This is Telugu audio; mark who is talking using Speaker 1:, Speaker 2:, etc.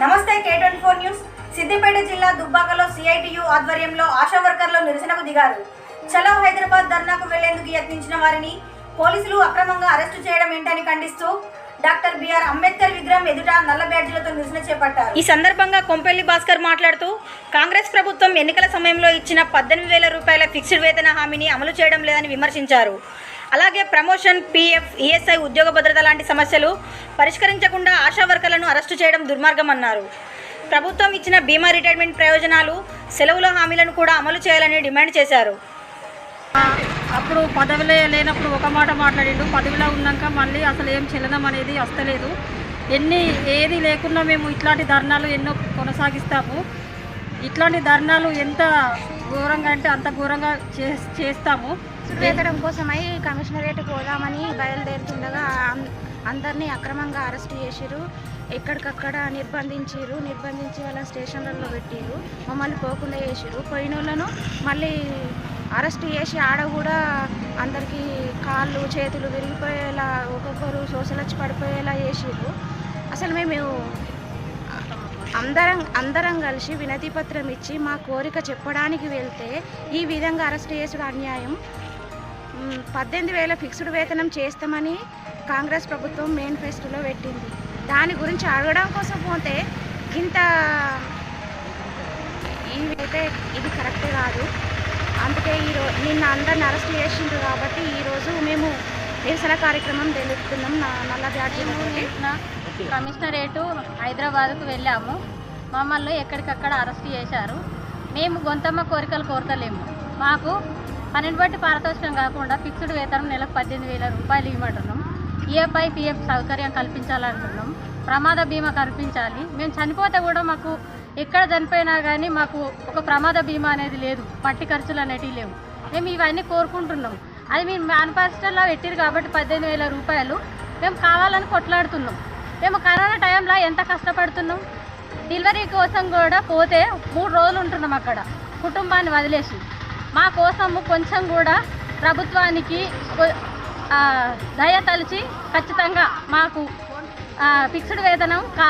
Speaker 1: నమస్తే K24 న్యూస్. సిద్దిపేట జిల్లా దుబ్బాకలో సిఐటియు ఆధ్వర్యంలో ఆశా వర్కర్లు నిరసనకు దిగారు. చలో హైదరాబాద్ ధర్నాకు వెళ్లేందుకు యత్నించిన వారిని పోలీసులు అక్రమంగా అరెస్టు చేయడం ఏంటని ఖండిస్తూ డాక్టర్ బిఆర్ అంబేద్కర్ విగ్రహం ఎదుట నల్ల బ్యాడ్జీలతో నిరసన చేపట్టారు. ఈ సందర్భంగా కొంపెల్లి భాస్కర్ మాట్లాడుతూ కాంగ్రెస్ ప్రభుత్వం ఎన్నికల సమయంలో ఇచ్చిన 18,000 రూపాయల ఫిక్స్డ్ వేతన హామీని అమలు చేయడం లేదని విమర్శించారు. అలాగే ప్రమోషన్, పీఎఫ్, ఈఎస్ఐ, ఉద్యోగ భద్రత లాంటి సమస్యలు పరిష్కరించకుండా ఆశా వర్కర్లను అరెస్టు చేయడం దుర్మార్గమన్నారు. ప్రభుత్వం ఇచ్చిన బీమా, రిటైర్మెంట్ ప్రయోజనాలు, సెలవుల హామీలను కూడా అమలు చేయాలని డిమాండ్ చేశారు.
Speaker 2: అప్పుడు పదవిలో లేనప్పుడు ఒక మాట మాట్లాడిండు, పదవిలో ఉన్నాక మళ్ళీ అసలు ఏం చెల్లడం అనేది వస్తలేదు. ఏది లేకున్నా మేము ఇట్లాంటి ధర్నాలు ఎన్నో కొనసాగిస్తాము. ఇట్లాంటి ధర్నాలు ఎంత ఘోరంగా అంటే అంత ఘోరంగా చేస్తాము.
Speaker 3: వేతనం కోసమై కమిషనరేట్కి పోదామని బయలుదేరుతుండగా అందరినీ అక్రమంగా అరెస్ట్ చేసిరు. ఎక్కడికక్కడ నిర్బంధించి వాళ్ళ స్టేషన్లలో పెట్టిరు. మమ్మల్ని పోకుండా చేసిరు. పోయిన వాళ్ళను మళ్ళీ అరెస్ట్ చేసి ఆడ కూడా అందరికీ కాళ్ళు చేతులు విరిగిపోయేలా, ఒక్కొక్కరు సోసలొచ్చి పడిపోయేలా చేసిరు. అసలు మేము అందరం కలిసి వినతి పత్రం ఇచ్చి మా కోరిక చెప్పడానికి వెళ్తే ఈ విధంగా అరెస్ట్ చేసుడు అన్యాయం. 18,000 ఫిక్స్డ్ వేతనం చేస్తామని కాంగ్రెస్ ప్రభుత్వం మేనిఫెస్టోలో పెట్టింది. దాని గురించి అడగడం కోసం పోతే ఇది కరెక్ట్ కాదు. అందుకే నిన్న అందరిని అరెస్ట్ చేసిండ్రు కాబట్టి ఈరోజు మేము నిరసన కార్యక్రమం తెలుపుతున్నాం. నల్ల బ్యాడ్జీలతో
Speaker 2: కమిషనరేటు హైదరాబాద్కు వెళ్ళాము. మమ్మల్ని ఎక్కడికక్కడ అరెస్ట్ చేశారు. మేము గొంతమ్మ కోరికలు కోరతలేము. మాకు 12 బట్టి పారితోషికం కాకుండా ఫిక్స్డ్ వేతనం నెలకు 18,000 రూపాయలు ఇవ్వమంటున్నాం. ఈఎఫ్ఐ, పిఎఫ్ సౌకర్యం కల్పించాలంటున్నాం. ప్రమాద బీమా కల్పించాలి. మేము చనిపోతే కూడా మాకు ఎక్కడ చనిపోయినా కానీ మాకు ఒక ప్రమాద బీమా అనేది లేదు. పట్టి ఖర్చులు అనేటివి లేవు. మేము ఇవన్నీ కోరుకుంటున్నాం. అది మేము మేనిఫెస్టోలో పెట్టిరు కాబట్టి 18,000 రూపాయలు మేము కావాలని కొట్లాడుతున్నాం. మేము కరోనా టైంలో ఎంత కష్టపడుతున్నాం. డెలివరీ కోసం కూడా పోతే 3 రోజులు ఉంటున్నాం అక్కడ, కుటుంబాన్ని వదిలేసి. మా కోసము కొంచెం కూడా ప్రభుత్వానికి దయ తలిచి ఖచ్చితంగా మాకు ఫిక్స్డ్ వేతనం